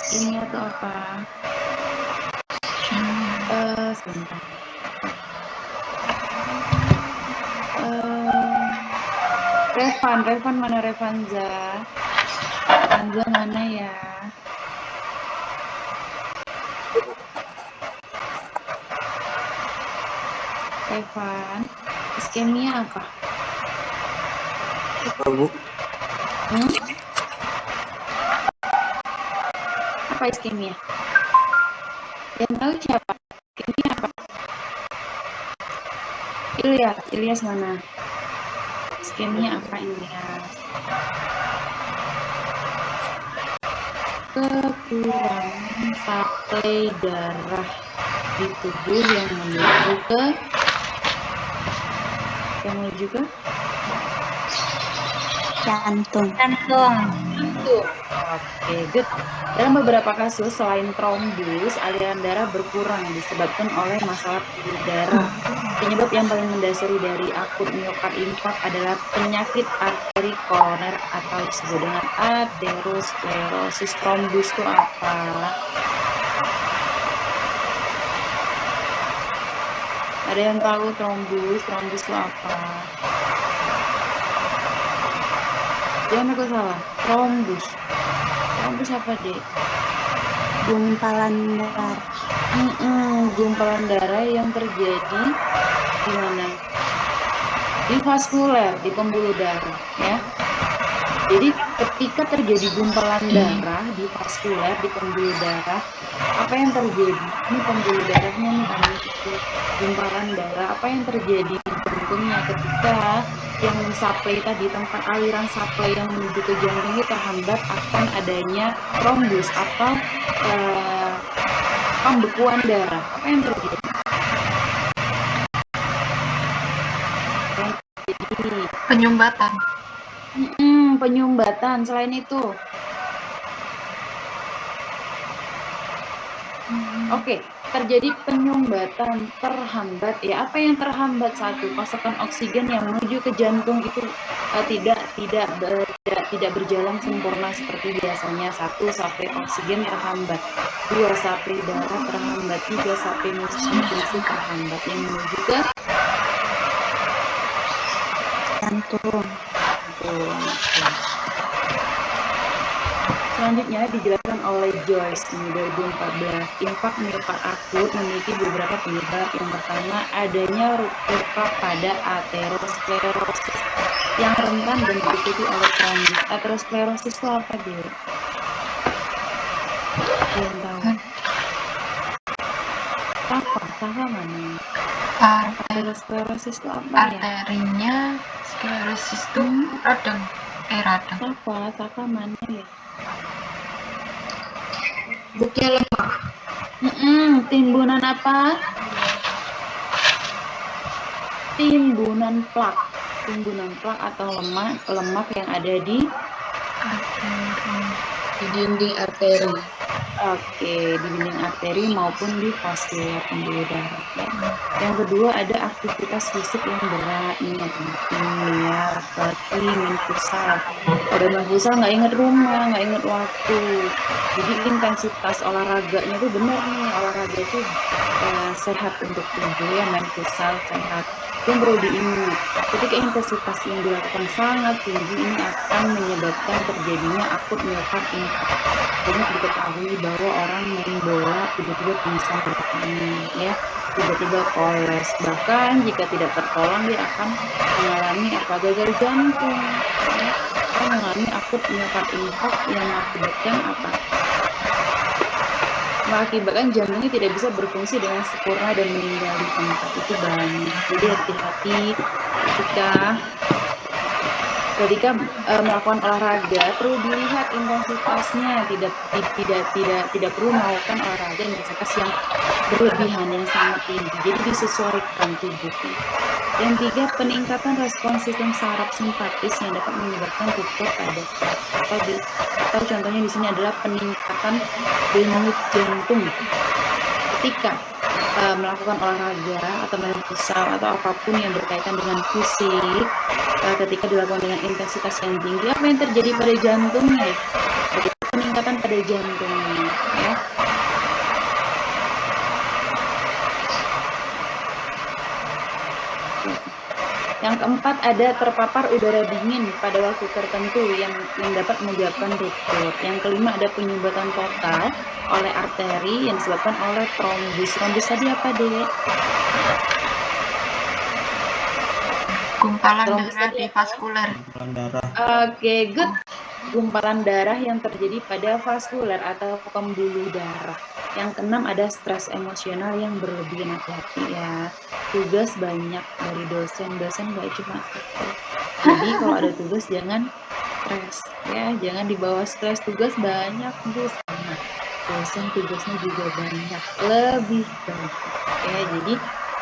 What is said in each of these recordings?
Ini atau apa? Sebentar. Revan mana Revanza? Revanza mana ya? Revan, iskemia apa? Apa, Bu? Apa iskemia? Yang tahu siapa? Iskemia apa? Ilyas mana? Iskemia apa Ilyas? Kekurangan suplai darah di tubuh yang menuju ke jantung. Oke, good. Dalam beberapa kasus selain trombus, aliran darah berkurang disebabkan oleh masalah pembuluh darah. Penyebab yang paling mendasari dari akut miokard infark adalah penyakit arteri koroner atau disebut dengan aterosklerosis. Trombus itu apa? Ada yang tahu trombus? Trombus itu apa? Jangan aku salah. Trombus apa, Dek? Gumpalan darah. Gumpalan darah yang terjadi di mana? Di vaskuler, di pembuluh darah, ya. Jadi ketika terjadi gumpalan darah di vaskuler, di pembuluh darah, apa yang terjadi? Ini pembuluh darahnya nih, gumpalan darah. Apa yang terjadi di jantungnya ketika yang mensuplai tadi, tempat aliran suplai yang menuju ke jantung ini terhambat akan adanya trombus atau pembekuan darah. Apa yang terjadi? Penyumbatan. Penyumbatan. Selain itu, oke, terjadi penyumbatan, terhambat. Ya, apa yang terhambat? Satu, pasokan oksigen yang menuju ke jantung itu tidak berjalan sempurna seperti biasanya. Satu, suplai oksigen terhambat. Dua, suplai darah terhambat. Tiga, suplai nutrisi terhambat yang menuju ke Jantung. Selanjutnya dijelaskan oleh Joyce ini 2014. Infark miokard akut memiliki beberapa penyebab. Yang pertama, adanya ruptur pada aterosklerosis yang rentan dan diikuti oleh trombus. Aterosklerosis itu apa, dia? Belum tahu. Apa mana? Aterosklerosis itu apa ya? Arterinya sklerosis itu radang. Saka mana ya? Buknya lemah. Timbunan apa? Timbunan plak atau lemak yang ada di dinding arteri. Oke, di dinding arteri maupun di vaskuler pembuluh darah. Ya. Yang kedua ada aktivitas fisik yang berat, ingat ya, seperti main futsal. Pada main futsal nggak inget rumah, nggak inget waktu. Jadi intensitas olahraganya itu benar nih, olahraga itu sehat untuk tubuh ya, main futsal sehat. Yang perlu diingat, ketika intensitas yang dilakukan sangat tinggi ini akan menyebabkan terjadinya akut miokard infark. Banyak diketahui bahwa orang main bola tiba-tiba pingsan ya, tiba-tiba koles. Bahkan jika tidak tertolong dia akan mengalami gagal jantung, ya. Akan mengalami akut miokard infark yang mengakibatkan jantungnya tidak bisa berfungsi dengan sempurna dan meninggal di tempat. Itu banyak. Jadi hati-hati ketika melakukan olahraga, perlu dilihat intensitasnya. Tidak perlu melakukan olahraga intensitas yang berlebihan, yang sangat tinggi. Jadi disesuaikan tubuhnya. Yang tiga, peningkatan respons sistem saraf simpatis yang dapat menyebabkan ruptur pada atau contohnya di sini adalah peningkatan denyut jantung ketika melakukan olahraga atau main futsal atau apapun yang berkaitan dengan fisik. Ketika dilakukan dengan intensitas yang tinggi, apa yang terjadi pada jantungnya? Peningkatan penyumbatan pada jantungnya, ya. Yang keempat ada terpapar udara dingin pada waktu tertentu yang dapat menyebabkan ruptur. Yang kelima ada penyumbatan total oleh arteri yang disebabkan oleh trombus. Trombus tadi apa, Dek? Gumpalan Trombus darah tadi di apa? vaskuler. Gumpalan darah. Oke, good. Gumpalan darah yang terjadi pada vaskuler atau pembuluh darah. Yang keenam ada stres emosional yang berlebihan. Hati-hati ya. Tugas banyak dari dosen nggak cuma satu. Jadi kalau ada tugas jangan stres ya, jangan dibawa stres. Tugas banyak Bu, sama dosen tugasnya juga banyak, lebih banyak ya. Jadi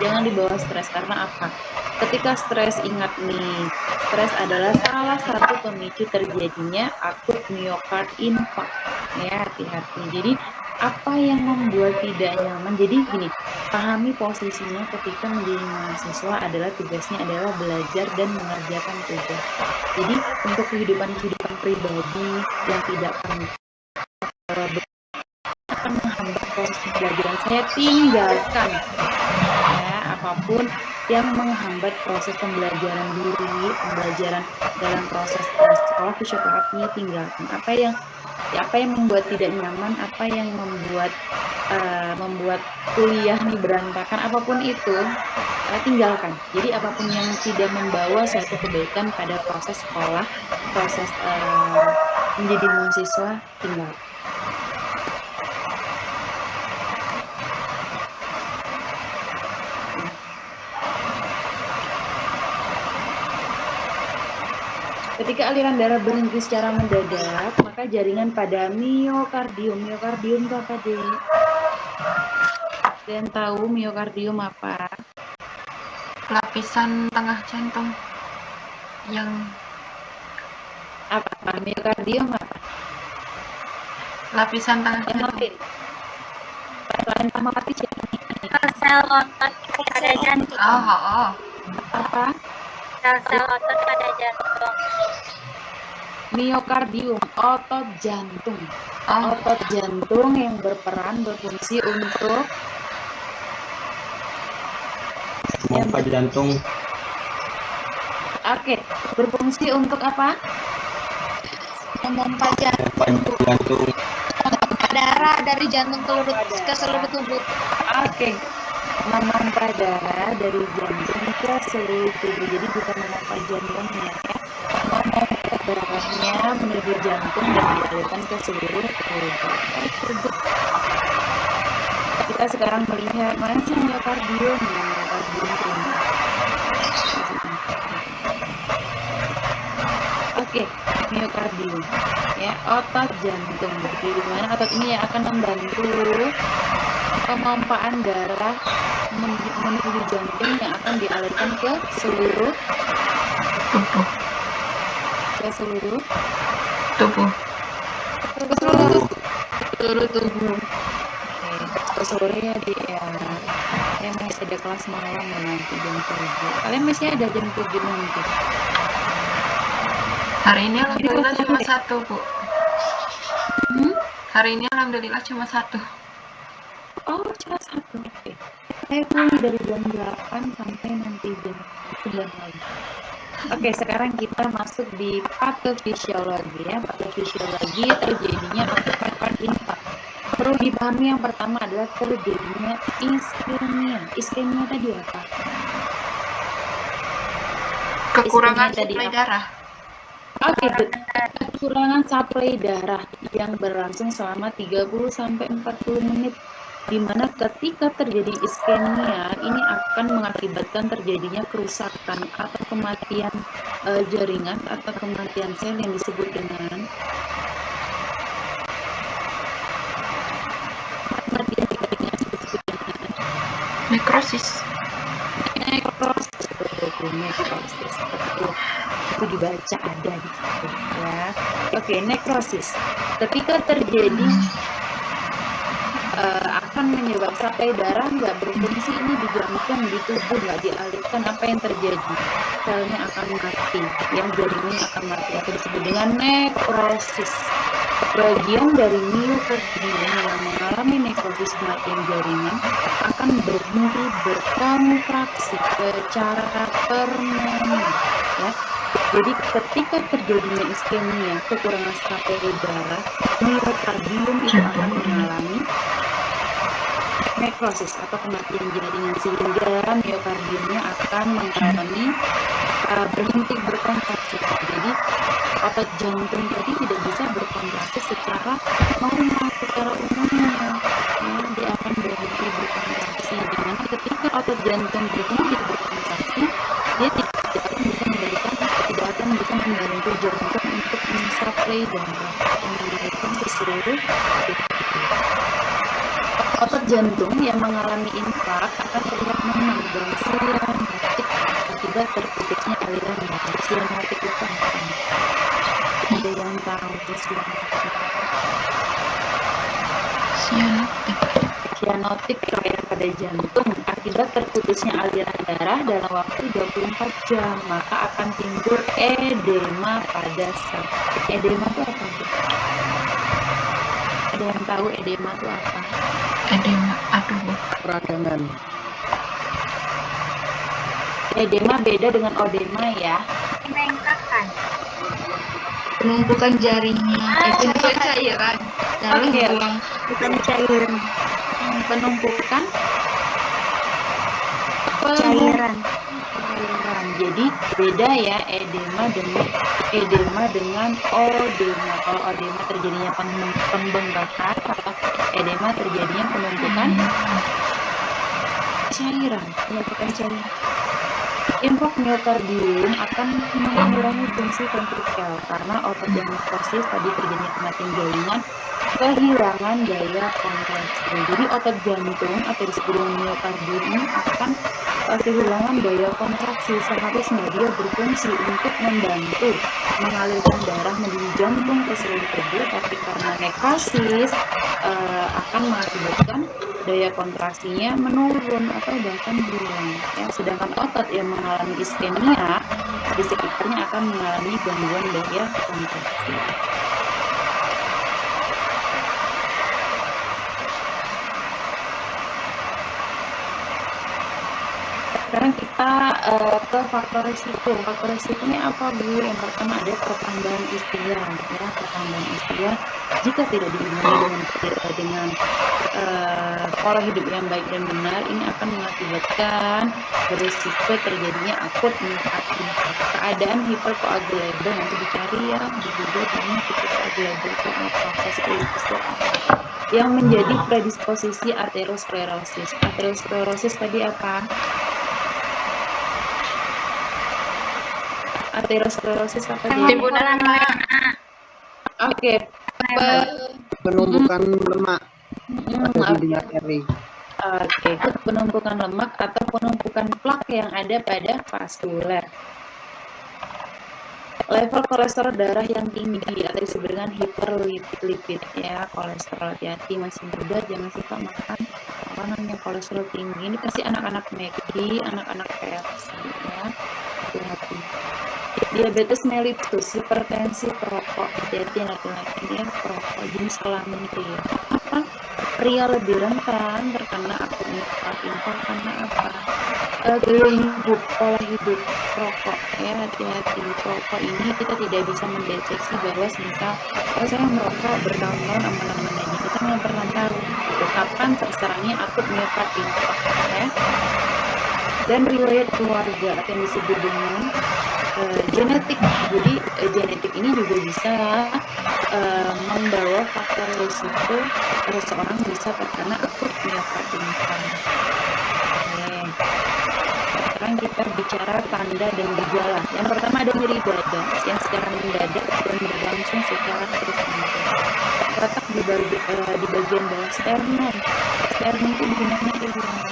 jangan dibawa stres. Karena apa? Ketika stres, ingat nih, stres adalah salah satu pemicu terjadinya akut myocard infarct ya. Hati-hati. Jadi apa yang membuat tidak nyaman? Jadi gini, pahami posisinya ketika menjadi mahasiswa adalah tugasnya adalah belajar dan mengerjakan tugas. Jadi untuk kehidupan pribadi yang tidak akan menghambat proses pembelajaran, saya tinggalkan ya. Apapun yang menghambat proses pembelajaran diri, pembelajaran dalam proses sekolah fisioterapy, tinggalkan. Apa yang membuat tidak nyaman, apa yang membuat kuliah nih berantakan, apapun itu tinggalkan. Jadi apapun yang tidak membawa suatu kebaikan pada proses sekolah, proses menjadi mahasiswa, tinggalkan. Ketika aliran darah berhenti secara mendadak, maka jaringan pada miokardium. Miokardium itu apa, Dek? Kalian tahu miokardium apa? Lapisan tengah jantung yang Apa? Miokardium apa? lapisan tengah Yang jantung. lain. Selain sama mati siapa? Sel otot pada jantung. Oh. Apa? Sel otot pada jantung. Miokardium, otot jantung. Oh, Otot jantung yang berfungsi untuk Pompa jantung. Oke, berfungsi untuk apa? Memompa jantung. Pompa jantung. Memompa darah dari jantung ke seluruh tubuh. Oke, memompa darah dari jantung ke seluruh tubuh. Jadi bukan memompa jantungnya ya, memompa darahnya menuju jantung dan dialirkan ke seluruh tubuh. Kita sekarang melihat mana sih miokardium? Miokardium. Oke, miokardium ya, otot jantung. Jadi di mana otot ini yang akan membantu pemompaan darah menuju jantung yang akan dialirkan ke seluruh tubuh. Seluruh tubuh. Oke, sore ya di ya masih ada kelas malam ya nanti jam 7. Kalian masih ada jam 7 nanti. Hari ini alhamdulillah cuma satu, Bu. Hari ini alhamdulillah cuma satu. Oh, cuma satu. Oke. Saya kuliah dari jam 8 sampai nanti jam 9 lagi. Oke, sekarang kita masuk di patofisiologi ya. Patofisiologi terjadinya akut infarkt. Perlu dipahami yang pertama adalah terjadinya iskemia. Iskemia tadi apa? Kekurangan Iskemia tadi suplai apa? darah. Oke, kekurangan suplai darah yang berlangsung selama 30-40 menit, di mana ketika terjadi iskemia ini akan mengakibatkan terjadinya kerusakan atau kematian jaringan atau kematian sel yang disebut dengan kematian jaringan disebut dengan Nekrosis. Nekrosis itu dibaca ada di situ ya. Oke, nekrosis ketika terjadi akan menyebabkan suplai darah nggak berfungsi, ini digantung di tubuh, nggak dialirkan. Apa yang terjadi? Selnya akan mati, yang jaringannya akan mati atau disebut dengan nekrosis. Bagian dari miokardium yang mengalami nekrosis kematian jaringan akan berhenti berkontraksi secara permanen, ya. Jadi ketika terjadinya iskemia, kekurangan kapil darah, miokardium itu akan mengalami nekrosis atau kematian jaringan, sehingga miokardiumnya akan mengalami berhenti berkontraksi. Jadi otot jantung tadi tidak bisa berkontraksi secara normal, secara umumnya, ya, dia akan berhenti berkontraksi. Dimana ketika otot jantung berhenti berkontraksi, dia tidak akan bisa membantu jantung untuk mensuplai darah yang mengalirkan ke seluruh tubuh. Otot jantung yang mengalami infark akan terlihat memang dan sianotik akibat terputusnya aliran darah. Sianotik itu apa? Ada yang tahu sianotik? Sianotik terlihat pada jantung akibat terputusnya aliran darah dalam waktu 24 jam, maka akan timbul edema pada sel. Edema itu apa? Ada yang tahu edema itu apa? Edema, aduh. peradangan. Edema beda dengan odema, ya. Bengkakan. Penumpukan jaringan, penumpukan cairan. Lalu Oke. buang Bukan cairan. Penumpukan cairan. cairan. Jadi beda ya edema dengan odema. Kalau odema terjadinya pembengkakan, kalau edema terjadinya penumpukan cairan. Ya, bukan cairan. Infark miokardium akan mengurangi fungsi ventrikel karena otot yang nekrosis tadi terjadinya kematian jaringan, kehilangan daya kontraksi. Jadi otot jantung atau disebut dengan miokardium ini akan kehilangan daya kontraksi. Seharusnya dia berfungsi untuk membantu mengalirkan darah menuju jantung ke seluruh tubuh, tapi karena nekrosis akan mengakibatkan daya kontraksinya menurun atau bahkan hilang, ya. Sedangkan otot yang mengalami iskemia di sekitarnya akan mengalami gangguan daya kontraksi. Sekarang kita ke faktor risiko. Faktor risikonya apa, Bu? Yang pertama ada pertambahan usia, ya. Pertambahan usia jika tidak diimbangi dengan pola hidup yang baik dan benar, ini akan mengakibatkan berisiko terjadinya akut infarksi. Keadaan hiperkoagulable nanti dicari ya, juga dengan hiperkoagulable itu apa, vaskulitis itu apa. Yang menjadi predisposisi aterosklerosis. Aterosklerosis tadi apa? Aterosklerosis apa dia? Timbunan lemak. Oke. Penumpukan lemak ada di arteri. Oke, penumpukan lemak atau penumpukan plak yang ada pada vaskuler. Level kolesterol darah yang tinggi atau disebut dengan hiperlipid, ya. Kolesterol, hati-hati, masih muda jangan suka makan apa namanya kolesterol tinggi. Ini pasti anak-anak McD, anak-anak KFC, ya. Hati-hati. Diabetes mellitus, hipertensi, perokok, hati-hati laki-laki, ya, perokok jenis kelamin pria. Apa? Pria lebih rentan terkena akut infark karena apa? Gaya hidup, pola hidup, rokok, ya, hati-hati. Rokok ini kita tidak bisa mendeteksi bahwa misal saya merokok bertahun-tahun aman-aman aja, kita nggak pernah tahu kapan terserangnya akut miokard infark, ya. Dan riwayat keluarga atau yang disebut dengan genetik. Jadi genetik ini juga bisa membawa faktor risiko seseorang bisa terkena akut miokard infark. Sekarang kita bicara tanda dan gejala. Yang pertama ada nyeri dada yang secara mendadak dan berlangsung secara terus-menerus. Terletak di bagian bawah sternum. Sternum itu di mana dia bilang?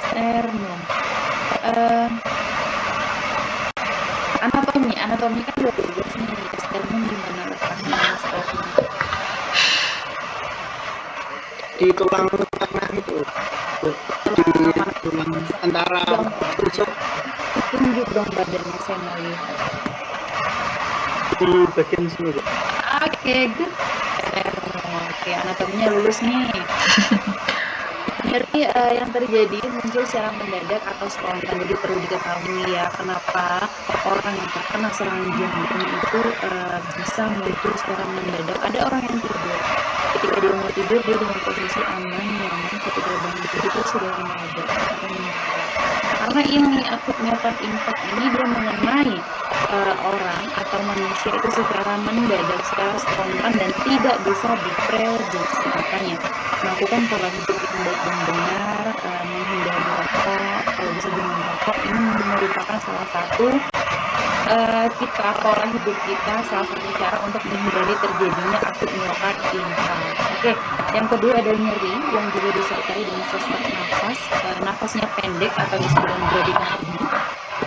Sternum. Anatomi kan udah jelas nih. Sternum di mana letaknya? Sternum Di tulang tengah itu, di tulang antara dong, tunjuk dong badannya, saya mau lihat. Bagian sini, Bu. Oke, good. Oke, anatominya lulus nih. Jadi yang terjadi muncul secara mendadak atau spontan. Jadi perlu diketahui ya, kenapa orang yang terkena serangan jantung itu bisa muncul secara mendadak. Ada orang yang tidur, ketika dia mau tidur dia dengan posisi aman, nyaman, ketika bangun tidur itu sudah mendadak atau meninggal. Karena ini akut myocardial infarct ini dia mengenai orang atau manusia itu secara mendadak, secara spontan dan tidak bisa diprediksi. Makanya melakukan pola hidup yang baik dan benar, menghindari rokok, kalau bisa jangan rokok, ini merupakan salah satu pola hidup kita, salah satu cara untuk menghindari terjadinya akut myocardial infarct. Oke, yang kedua ada nyeri yang juga disertai dengan sesak nafas, nafasnya pendek atau disebut dengan bradikardi,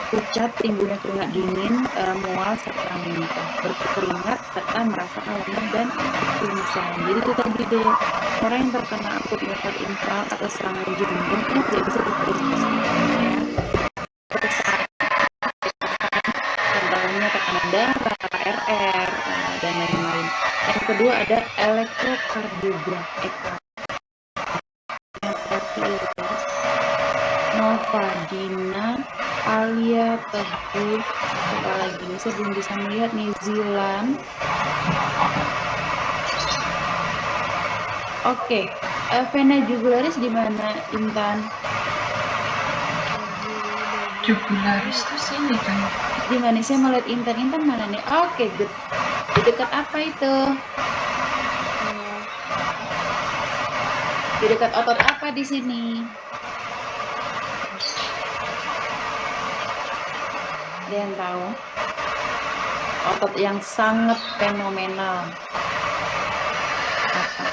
pucat, timbulnya keringat dingin, mual serta muntah, berkeringat serta merasakan lemas dan pingsan. Jadi itu tadi deh, orang yang terkena akut myocardial infarct atau serangan jantung itu tidak bisa diprediksi. Contohnya tekanan darah, RR, dan lain-lain. Yang kedua ada elektrokardiogram, Novadina, Alia, Teguh, apa lagi? Saya belum bisa melihat nih, Zilan. Oke, vena jugularis di mana, Intan? Jugularis tuh sini kan. Di mana? Saya melihat Intan mana nih? Oke, good. Di dekat apa itu? Di dekat otot apa di sini? Ada yang tahu? Otot yang sangat fenomenal. Apa?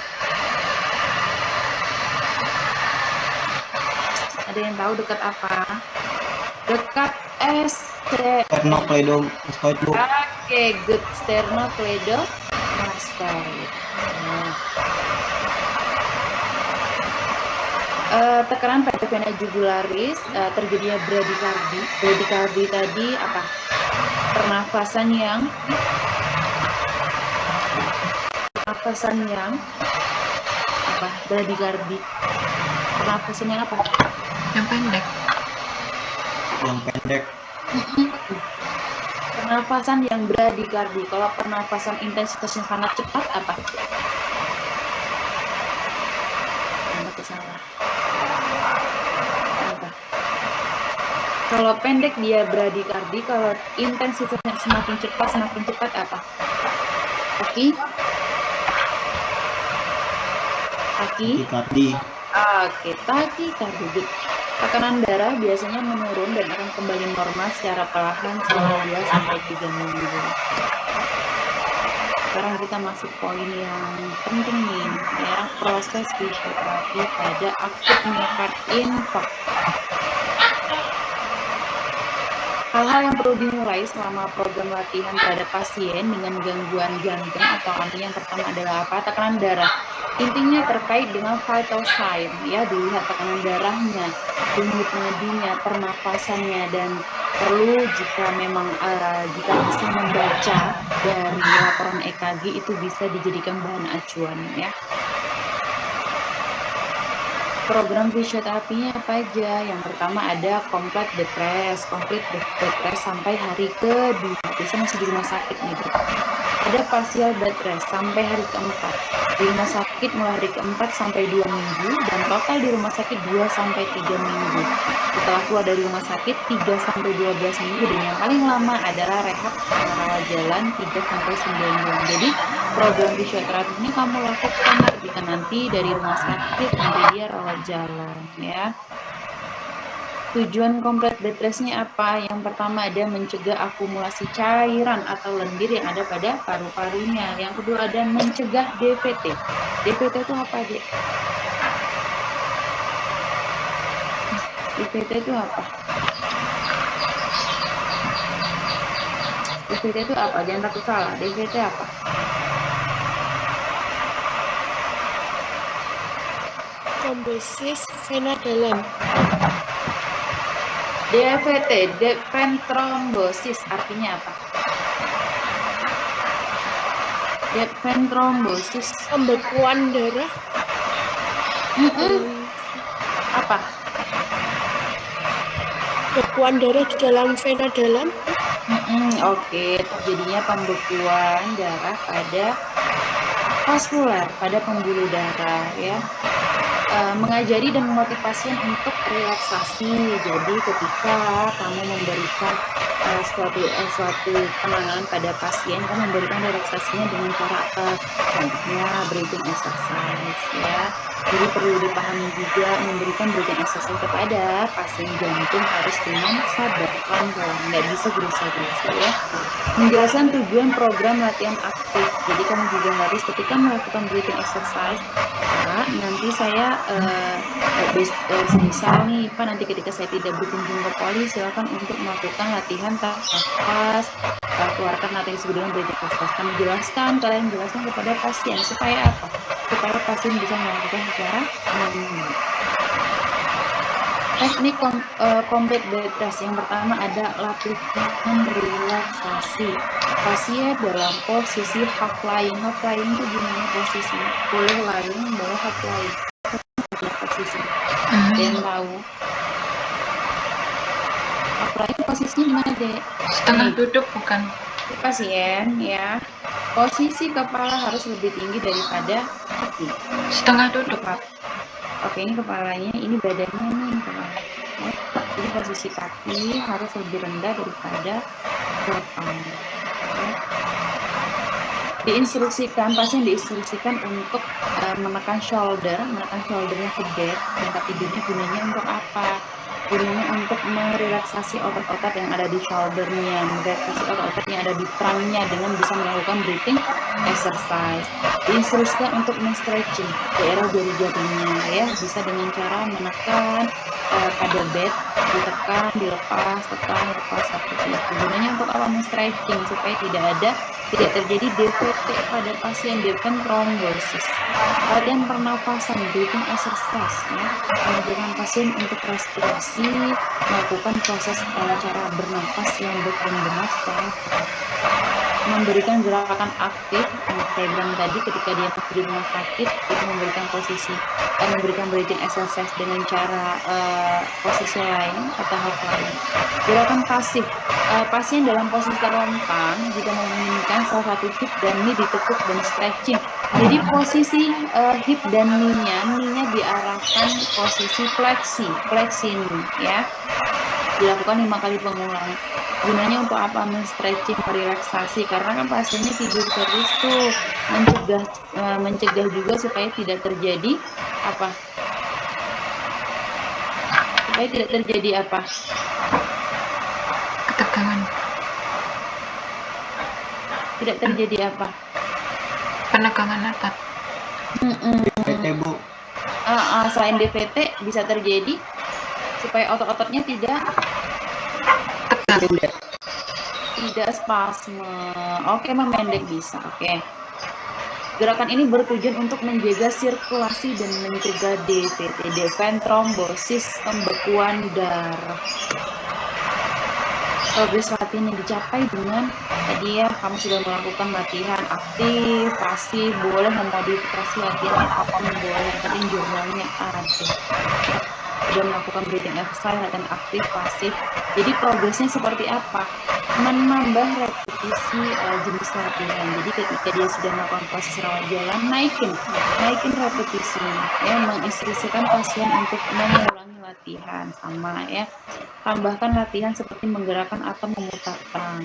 Ada yang tahu dekat apa? Dekat Sternocleidomastoid, Bu. Oke, good. Sternocleidomastoid. Tekanan pada vena jugularis, terjadinya bradikardi. Bradikardi tadi apa? Pernafasan yang apa? Bradikardi. Pernafasan yang apa? Yang pendek. Pernafasan yang bradikardi. Kalau pernafasan intensitasnya sangat cepat apa? Salah. Apa? Kalau pendek dia bradikardi, kalau intensitasnya semakin cepat apa? Takikardi. Oke, takikardi. Tekanan darah biasanya menurun dan akan kembali normal secara perlahan selama 2-3 minggu. Sekarang kita masuk poin yang penting nih, ya, proses fisioterapi pada akut myocardial infarct. Hal-hal yang perlu dimulai selama program latihan terhadap pasien dengan gangguan jantung atau anti yang pertama adalah apa? Tekanan darah. Intinya terkait dengan vital sign, ya, dilihat tekanan darahnya, denyut nadinya, pernafasannya, dan perlu jika memang jika bisa membaca dari laporan EKG itu bisa dijadikan bahan acuan, ya. Program fisioterapinya apa aja? Yang pertama ada complete bed rest sampai hari ke-2. Biasanya masih di rumah sakit nih, bro. Ada partial bed rest sampai hari ke-4. Di rumah sakit mulai hari ke-4 sampai 2 minggu dan total di rumah sakit 2 sampai 3 minggu. Setelah keluar dari rumah sakit 3 sampai 12 minggu dan yang paling lama adalah rehab rawat jalan 3 sampai 9 bulan. Jadi program fisioterapi ini kamu lakukan ketika nanti dari rumah sakit sampai dia rawat jalan, ya. Tujuan komplit bed rest-nya apa? Yang pertama ada mencegah akumulasi cairan atau lendir yang ada pada paru-parunya. Yang kedua ada mencegah DVT. DVT itu apa, Dek? DVT itu apa? DVT itu apa? Jangan takut salah. DVT apa? Trombosis vena dalam. DVT, deventrombosis, artinya apa? Deventrombosis. Pembekuan darah. Apa? Pembekuan darah di dalam vena dalam. Oke, terjadinya pembekuan darah pada vaskular, pada pembuluh darah ya. Mengajari dan memotivasi pasien untuk relaksasi. Jadi ketika kamu memberikan suatu penanganan pada pasien, kamu memberikan relaksasinya dengan cara apa? Contohnya breathing exercise ya. Jadi perlu dipahami juga, memberikan breathing exercise kepada pasien jantung harus dengan sabar, pelan-pelan, nggak bisa gerusa-gerusa ya. Menjelaskan tujuan program latihan aktif. Jadi kamu juga harus ketika melakukan breathing exercise, nanti saya semisal nih Pak, nanti ketika saya tidak berkunjung ke poli, silakan untuk melakukan latihan nafas, keluarkan latihan disebut dengan breathing exercise. Kalian jelaskan kepada pasien supaya apa? Supaya pasien bisa melakukan secara nyaman. Teknik complete bed rest yang pertama ada latihan relaksasi. Pasien dalam posisi half lying. Half lying itu gimana posisi? Boleh lying, boleh half lying. Posisi. Ada yang tahu? Half lying posisinya gimana, Dek? Setengah duduk bukan? Pasien ya. Posisi kepala harus lebih tinggi daripada kaki. Setengah duduk. Oke, ini kepalanya, ini badannya nih kepala. Ya. Jadi posisi kaki harus lebih rendah daripada kepala. Ya. Pasien diinstruksikan untuk menekan shouldernya ke bed, tempat tidurnya. Gunanya untuk apa? Gunanya untuk merelaksasi otot-otot yang ada di shouldernya, merelaksasi otot-otot yang ada di trangnya dengan bisa melakukan breathing exercise. Diinstruksikan untuk men-stretching daerah jari-jarinya ya, bisa dengan cara menekan pada bed, ditekan, dilepas, tekan, lepas, seperti itu. Gunanya untuk apa? Men-stretching supaya tidak terjadi DVT pada pasien, deventrombosis. Latihan pernapasan, breathing exercise ya, mengajarkan pasien untuk respirasi, melakukan proses cara bernapas yang benar secara memberikan gerakan aktif. Saya bilang tadi ketika dia masih di rumah sakit itu memberikan breathing exercise dengan cara posisi lain atau half lain. Gerakan pasif, pasien dalam posisi terlentang jika memungkinkan salah satu hip dan knee ditekuk dan stretching. Jadi posisi hip dan knee-nya diarahkan posisi fleksi knee ya. Dilakukan 5 kali pengulangan. Gunanya untuk apa? Men-stretching, merelaksasi, karena kan pasiennya tidur terus tuh, mencegah juga supaya tidak terjadi apa? Supaya tidak terjadi apa? Ketegangan. Tidak terjadi apa? Penegangan otot. DVT, Bu. Selain DVT bisa terjadi supaya otot-ototnya tidak spasme. Oke, memendek bisa. Oke. Gerakan ini bertujuan untuk menjaga sirkulasi dan mencegah DVT, deventrombosis, pembekuan darah. Progres latihan yang dicapai dengan tadi ya, kamu sudah melakukan latihan aktif, pasif, boleh memodifikasi latihan apapun boleh, yang penting jurnalnya ada. Sudah melakukan breathing exercise, latihan aktif, pasif. Jadi progresnya seperti apa? Menambah repetisi jenis latihan. Jadi ketika dia sudah melakukan proses rawat jalan, naikin repetisinya, ya, menginstruksikan pasien untuk mengulangi latihan sama ya. Tambahkan latihan seperti menggerakkan atau memutar trang.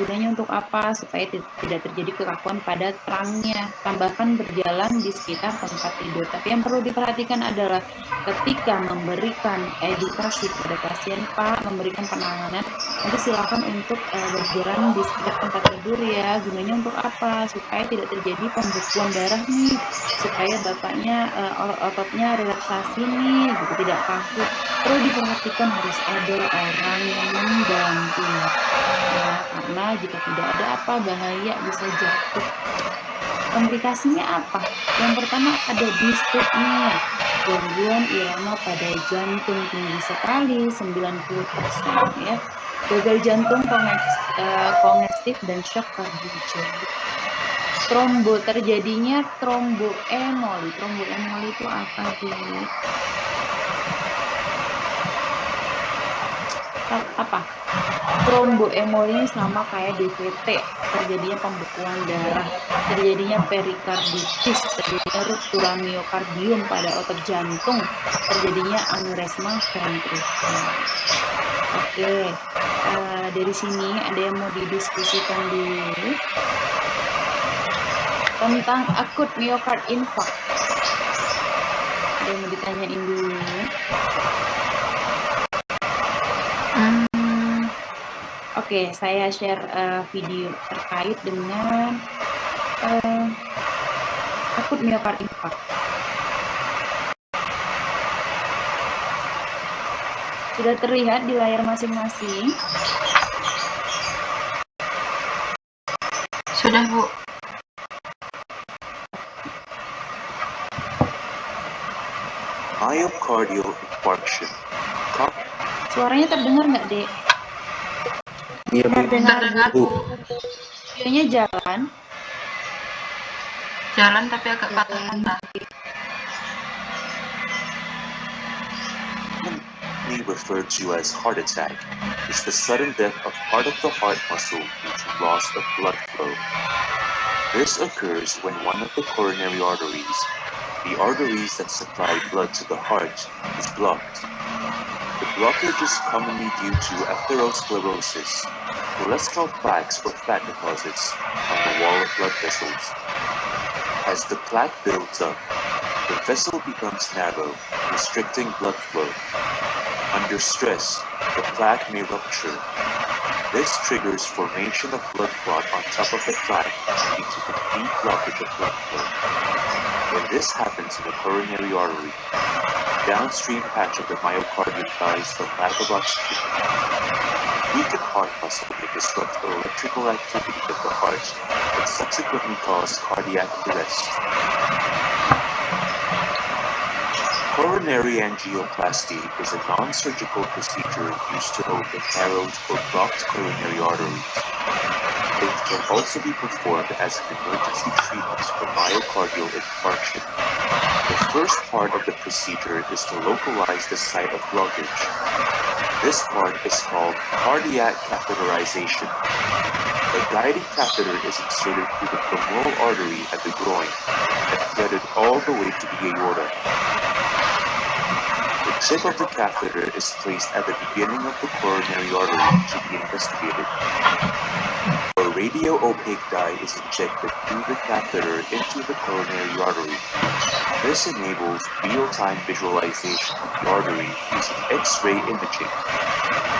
Gunanya untuk apa? Supaya tidak terjadi kekakuan pada trangnya. Tambahkan berjalan di sekitar tempat tidur. Tapi yang perlu diperhatikan adalah ketika memberikan edukasi pada pasien, Pak, memberikan penanganan, nanti silakan untuk berjalan di sekitar tempat tidur ya. Gunanya untuk apa? Supaya tidak terjadi pembekuan darah nih. Supaya bapaknya ototnya relaksasi nih, gitu, tidak kaku. Perlu diperhatikan harus ada orang yang mendampingi. Ya, karena jika tidak ada apa, bahaya bisa jatuh. Komplikasinya apa? Yang pertama ada dyspnea. gangguan irama pada jantung tinggi sekali 90% ya, gagal jantung kongestif dan shock kardiogenik. Terjadinya tromboemoli. Tromboemoli itu apa, Dik? Apa? Tromboemoli ini sama kayak DVT, terjadinya pembekuan darah, terjadinya perikarditis, terjadinya ruptura miokardium pada otot jantung, terjadinya aneurysma ventricular. Oke, dari sini ada yang mau didiskusikan dulu tentang akut myocard infarct. Ada yang mau ditanyain dulu? Oke, saya share video terkait dengan akut myocard infarct. Sudah terlihat di layar masing-masing? Sudah, Bu. Myocardial infarction. Suaranya terdengar nggak, Dek? Iya, Bu. Terdengar, Bu. Videonya jalan. Jalan tapi agak patah-patah. Commonly referred to as heart attack is the sudden death of part of the heart muscle due to loss of blood flow. This occurs when one of the coronary arteries, the arteries that supply blood to the heart, is blocked. The blockage is commonly due to atherosclerosis, cholesterol plaques or fat deposits on the wall of blood vessels. As the plaque builds up, the vessel becomes narrow, restricting blood flow. Under stress, the plaque may rupture. This triggers formation of blood clot on top of the plaque, leading to complete blockage of blood flow. When this happens in the coronary artery, the downstream patch of the myocardium dies from lack of oxygen. Weakened heart muscle may disrupt the electrical activity of the heart and subsequently cause cardiac arrest. Coronary angioplasty is a non-surgical procedure used to open narrowed or blocked coronary arteries. It can also be performed as an emergency treatment for myocardial infarction. The first part of the procedure is to localize the site of blockage. This part is called cardiac catheterization. The guiding catheter is inserted through the femoral artery at the groin and threaded all the way to the aorta. The tip of the catheter is placed at the beginning of the coronary artery to be investigated. A radio-opaque dye is injected through the catheter into the coronary artery. This enables real-time visualization of the artery using X-ray imaging.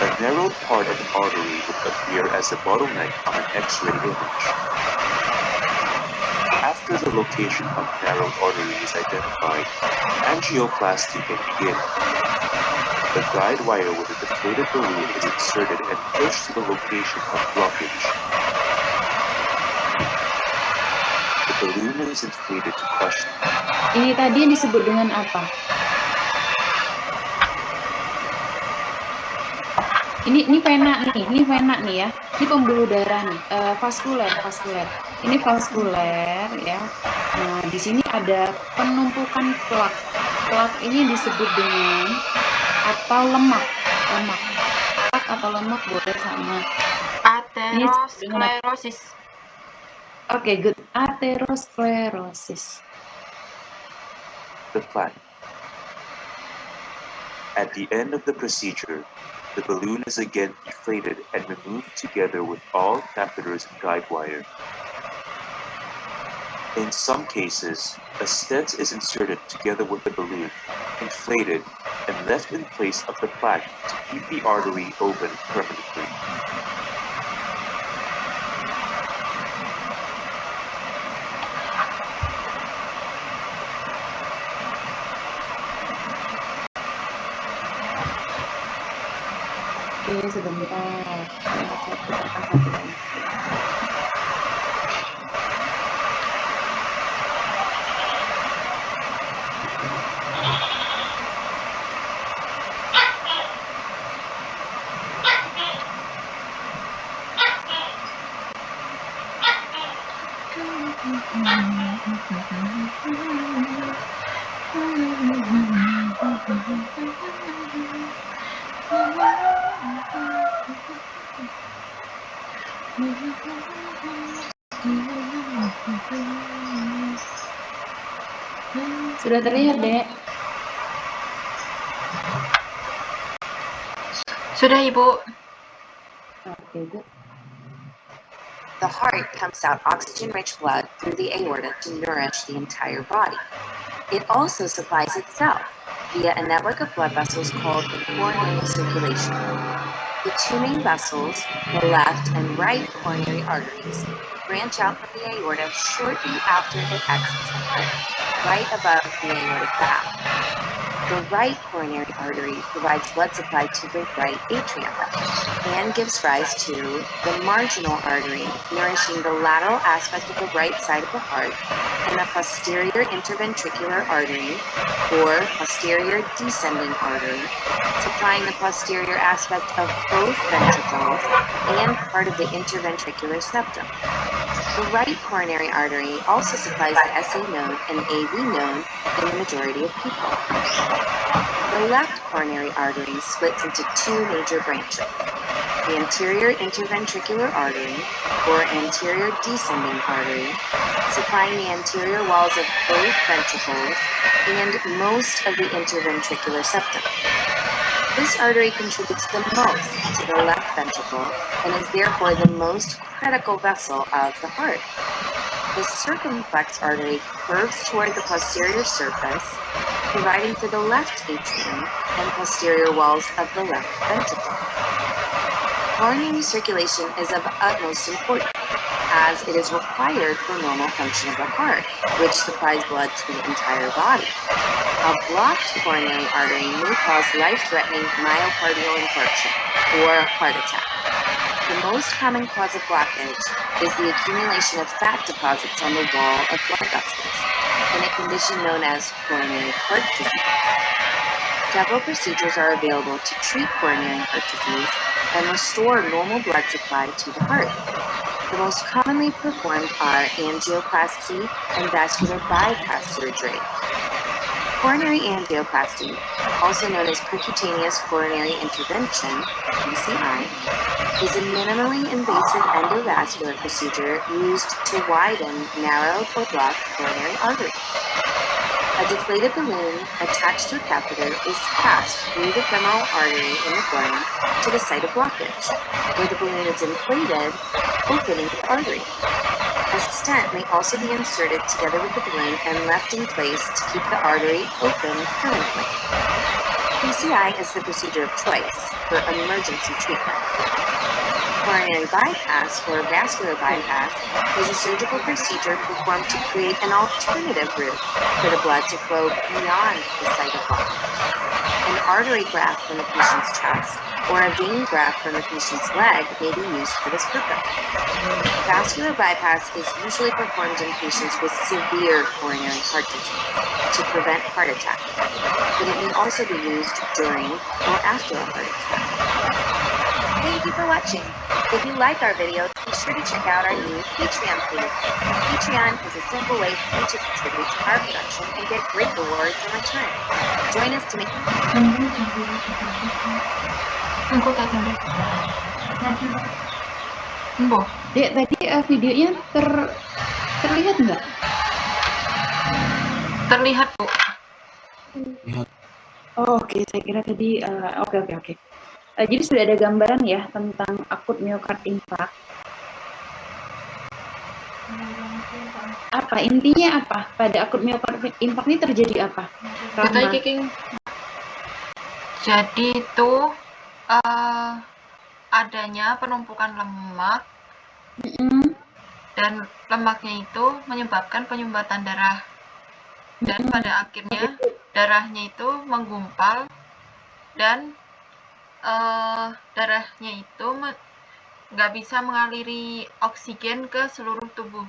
A narrowed part of an artery would appear as a bottleneck on an X-ray image. After the location of narrowed artery is identified, angioplasty can begin. The guide wire with a deflated balloon is inserted and pushed to the location of blockage. The balloon is inflated to crush. Ini tadi yang disebut dengan apa? Ini vena nih ya. Ini pembuluh darah nih, vaskuler. Ini vaskuler ya. Nah, di sini ada penumpukan plak. Plak ini disebut dengan atau lemak. Plak atau lemak boleh sama. Aterosklerosis. Oke, good. Aterosklerosis. The plaque. At the end of the procedure, the balloon is again deflated and removed together with all catheters and guide wire. In some cases, a stent is inserted together with the balloon, inflated, and left in place of the plaque to keep the artery open permanently. Oke, sebentar. Kita akan satu lagi. Sudah terlihat, Dek? Sudah, Ibu. Oke, Bu. The heart pumps out oxygen-rich blood through the aorta to nourish the entire body. It also supplies itself via a network of blood vessels called coronary circulation. The two main vessels, the left and right coronary arteries, branch out from the aorta shortly after it exits the heart, right above the aortic valve. The right coronary artery provides blood supply to the right atrium and gives rise to the marginal artery, nourishing the lateral aspect of the right side of the heart, and the posterior interventricular artery, or posterior descending artery, supplying the posterior aspect of both ventricles and part of the interventricular septum. The right coronary artery also supplies the SA node and AV node in the majority of people. The left coronary artery splits into two major branches: the anterior interventricular artery, or anterior descending artery, supplying the anterior walls of both ventricles and most of the interventricular septum. This artery contributes the most to the left ventricle and is therefore the most critical vessel of the heart. The circumflex artery curves toward the posterior surface, providing for the left atrium and posterior walls of the left ventricle. Coronary circulation is of utmost importance, as it is required for normal function of the heart, which supplies blood to the entire body. A blocked coronary artery may cause life-threatening myocardial infarction or heart attack. The most common cause of blockage is the accumulation of fat deposits on the wall of blood vessels, in a condition known as coronary heart disease. Several procedures are available to treat coronary heart disease and restore normal blood supply to the heart. The most commonly performed are angioplasty and vascular bypass surgery. Coronary angioplasty, also known as percutaneous coronary intervention, PCI, is a minimally invasive endovascular procedure used to widen narrowed or blocked coronary arteries. A deflated balloon attached to a catheter is passed through the femoral artery in the groin to the site of blockage, where the balloon is inflated, opening the artery. A stent may also be inserted together with the balloon and left in place to keep the artery open permanently. PCI is the procedure of choice for emergency treatment. Coronary bypass, or vascular bypass, is a surgical procedure performed to create an alternative route for the blood to flow beyond the site of blockage. An artery graft from the patient's chest or a vein graft from the patient's leg may be used for this purpose. Vascular bypass is usually performed in patients with severe coronary heart disease to prevent heart attack, but it may also be used during or after a heart attack. Thank you for watching. If you like our videos, be sure to check out our new Patreon page. Patreon is a simple way for you to contribute to our production and get great rewards in return. Join us to make Engko tak ada. Engko. Dek, tadi videonya terlihat nggak? Terlihat, Bu. Oh, oke. Saya kira tadi, oke. Jadi sudah ada gambaran ya tentang akut miokard infark. Apa intinya apa? Pada akut miokard infark ini terjadi apa? Betul, Kiking. Jadi itu adanya penumpukan lemak dan lemaknya itu menyebabkan penyumbatan darah, dan pada akhirnya darahnya itu menggumpal dan darahnya itu nggak bisa mengaliri oksigen ke seluruh tubuh.